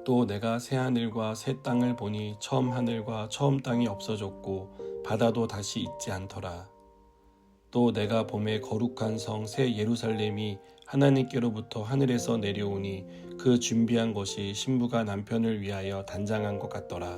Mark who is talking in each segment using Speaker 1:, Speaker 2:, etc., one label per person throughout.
Speaker 1: 또 내가 새 하늘과 새 땅을 보니 처음 하늘과 처음 땅이 없어졌고 바다도 다시 있지 않더라. 또 내가 보매 거룩한 성 새 예루살렘이 하나님께로부터 하늘에서 내려오니 그 준비한 것이 신부가 남편을 위하여 단장한 것 같더라.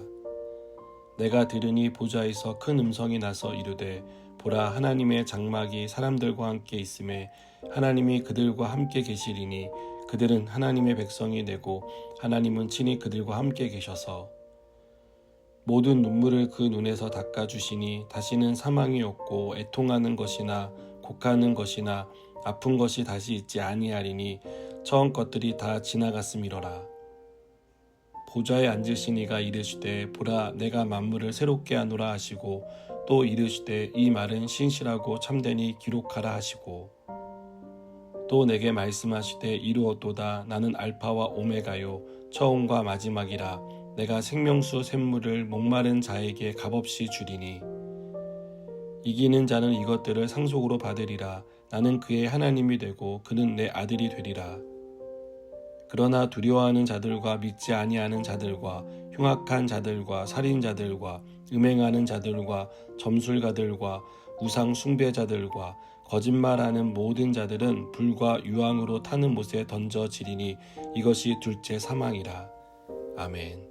Speaker 1: 내가 들으니 보좌에서 큰 음성이 나서 이르되 보라, 하나님의 장막이 사람들과 함께 있음에 하나님이 그들과 함께 계시리니 그들은 하나님의 백성이 되고 하나님은 친히 그들과 함께 계셔서 모든 눈물을 그 눈에서 닦아주시니 다시는 사망이 없고 애통하는 것이나 곡하는 것이나 아픈 것이 다시 있지 아니하리니 처음 것들이 다 지나갔음이로라. 보좌에 앉으신 이가 이르시되 보라, 내가 만물을 새롭게 하노라 하시고 또 이르시되 이 말은 신실하고 참되니 기록하라 하시고 또 내게 말씀하시되 이루었도다. 나는 알파와 오메가요 처음과 마지막이라. 내가 생명수 샘물을 목마른 자에게 값없이 주리니 이기는 자는 이것들을 상속으로 받으리라. 나는 그의 하나님이 되고 그는 내 아들이 되리라. 그러나 두려워하는 자들과 믿지 아니하는 자들과 흉악한 자들과 살인자들과 음행하는 자들과 점술가들과 우상 숭배자들과 거짓말하는 모든 자들은 불과 유황으로 타는 못에 던져지리니 이것이 둘째 사망이라. 아멘.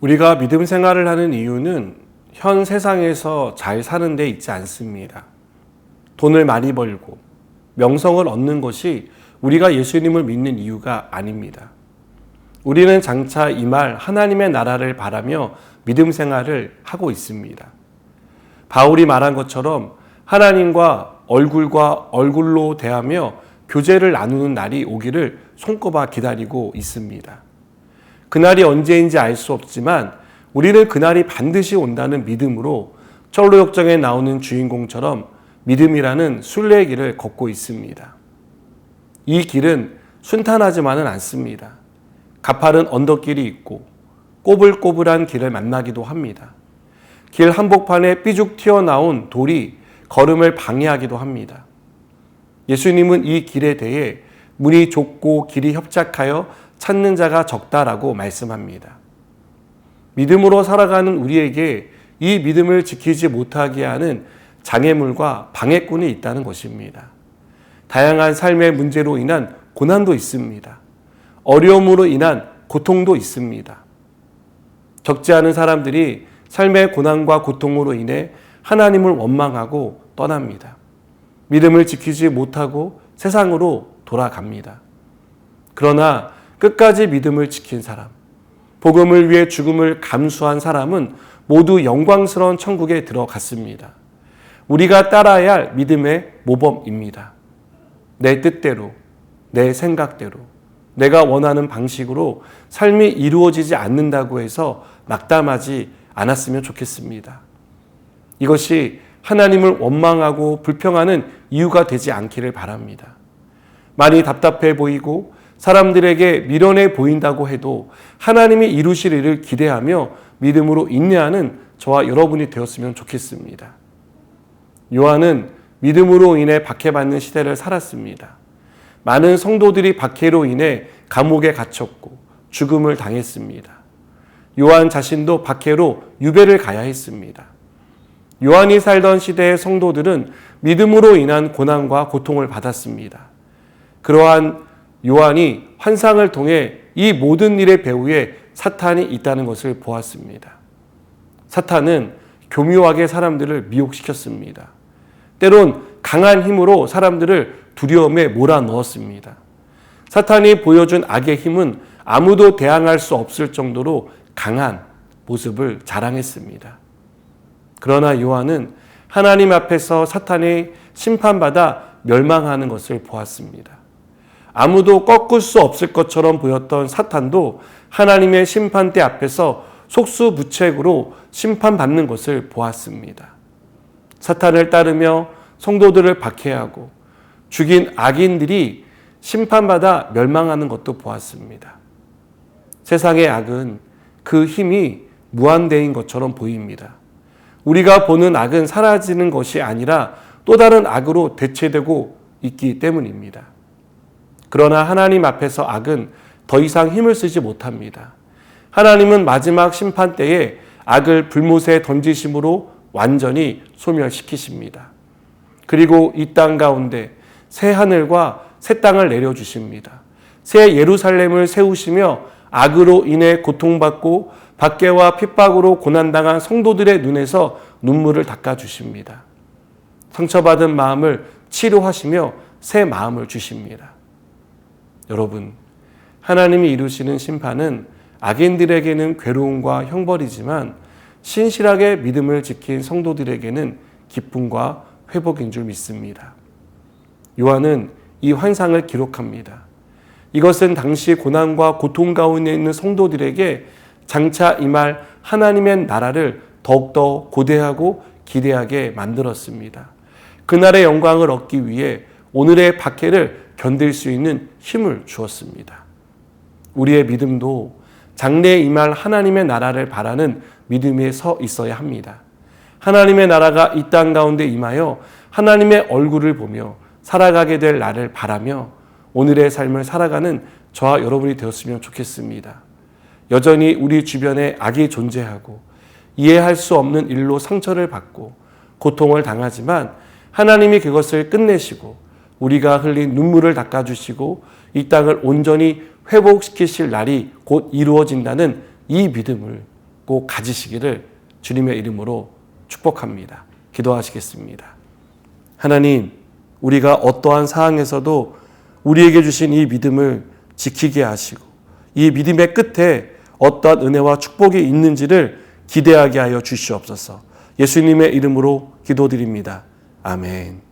Speaker 2: 우리가 믿음 생활을 하는 이유는 현 세상에서 잘 사는 데 있지 않습니다. 돈을 많이 벌고 명성을 얻는 것이 우리가 예수님을 믿는 이유가 아닙니다. 우리는 장차 임할 하나님의 나라를 바라며 믿음 생활을 하고 있습니다. 바울이 말한 것처럼 하나님과 얼굴로 대하며 교제를 나누는 날이 오기를 손꼽아 기다리고 있습니다. 그날이 언제인지 알 수 없지만 우리는 그날이 반드시 온다는 믿음으로 철로역정에 나오는 주인공처럼 믿음이라는 순례길을 걷고 있습니다. 이 길은 순탄하지만은 않습니다. 가파른 언덕길이 있고 꼬불꼬불한 길을 만나기도 합니다. 길 한복판에 삐죽 튀어나온 돌이 걸음을 방해하기도 합니다. 예수님은 이 길에 대해 문이 좁고 길이 협착하여 찾는 자가 적다라고 말씀합니다. 믿음으로 살아가는 우리에게 이 믿음을 지키지 못하게 하는 장애물과 방해꾼이 있다는 것입니다. 다양한 삶의 문제로 인한 고난도 있습니다. 어려움으로 인한 고통도 있습니다. 적지 않은 사람들이 삶의 고난과 고통으로 인해 하나님을 원망하고 떠납니다. 믿음을 지키지 못하고 세상으로 돌아갑니다. 그러나 끝까지 믿음을 지킨 사람, 복음을 위해 죽음을 감수한 사람은 모두 영광스러운 천국에 들어갔습니다. 우리가 따라야 할 믿음의 모범입니다. 내 뜻대로, 내 생각대로, 내가 원하는 방식으로 삶이 이루어지지 않는다고 해서 낙담하지 않았으면 좋겠습니다. 이것이 하나님을 원망하고 불평하는 이유가 되지 않기를 바랍니다. 많이 답답해 보이고 사람들에게 미련해 보인다고 해도 하나님이 이루실 일을 기대하며 믿음으로 인내하는 저와 여러분이 되었으면 좋겠습니다. 요한은 믿음으로 인해 박해받는 시대를 살았습니다. 많은 성도들이 박해로 인해 감옥에 갇혔고 죽음을 당했습니다. 요한 자신도 박해로 유배를 가야 했습니다. 요한이 살던 시대의 성도들은 믿음으로 인한 고난과 고통을 받았습니다. 그러한 요한이 환상을 통해 이 모든 일의 배후에 사탄이 있다는 것을 보았습니다. 사탄은 교묘하게 사람들을 미혹시켰습니다. 때론 강한 힘으로 사람들을 두려움에 몰아넣었습니다. 사탄이 보여준 악의 힘은 아무도 대항할 수 없을 정도로 강한 모습을 자랑했습니다. 그러나 요한은 하나님 앞에서 사탄이 심판받아 멸망하는 것을 보았습니다. 아무도 꺾을 수 없을 것처럼 보였던 사탄도 하나님의 심판대 앞에서 속수무책으로 심판받는 것을 보았습니다. 사탄을 따르며 성도들을 박해하고 죽인 악인들이 심판받아 멸망하는 것도 보았습니다. 세상의 악은 그 힘이 무한대인 것처럼 보입니다. 우리가 보는 악은 사라지는 것이 아니라 또 다른 악으로 대체되고 있기 때문입니다. 그러나 하나님 앞에서 악은 더 이상 힘을 쓰지 못합니다. 하나님은 마지막 심판 때에 악을 불못에 던지심으로 완전히 소멸시키십니다. 그리고 이 땅 가운데 새 하늘과 새 땅을 내려주십니다. 새 예루살렘을 세우시며 악으로 인해 고통받고 박해와 핍박으로 고난당한 성도들의 눈에서 눈물을 닦아주십니다. 상처받은 마음을 치료하시며 새 마음을 주십니다. 여러분, 하나님이 이루시는 심판은 악인들에게는 괴로움과 형벌이지만 신실하게 믿음을 지킨 성도들에게는 기쁨과 회복인 줄 믿습니다. 요한은 이 환상을 기록합니다. 이것은 당시 고난과 고통 가운데 있는 성도들에게 장차 임할 하나님의 나라를 더욱더 고대하고 기대하게 만들었습니다. 그날의 영광을 얻기 위해 오늘의 박해를 견딜 수 있는 힘을 주었습니다. 우리의 믿음도 장래에 임할 하나님의 나라를 바라는 믿음에 서 있어야 합니다. 하나님의 나라가 이 땅 가운데 임하여 하나님의 얼굴을 보며 살아가게 될 날을 바라며 오늘의 삶을 살아가는 저와 여러분이 되었으면 좋겠습니다. 여전히 우리 주변에 악이 존재하고 이해할 수 없는 일로 상처를 받고 고통을 당하지만 하나님이 그것을 끝내시고 우리가 흘린 눈물을 닦아주시고 이 땅을 온전히 회복시키실 날이 곧 이루어진다는 이 믿음을 꼭 가지시기를 주님의 이름으로 축복합니다. 기도하시겠습니다. 하나님, 우리가 어떠한 상황에서도 우리에게 주신 이 믿음을 지키게 하시고 이 믿음의 끝에 어떠한 은혜와 축복이 있는지를 기대하게 하여 주시옵소서. 예수님의 이름으로 기도드립니다. 아멘.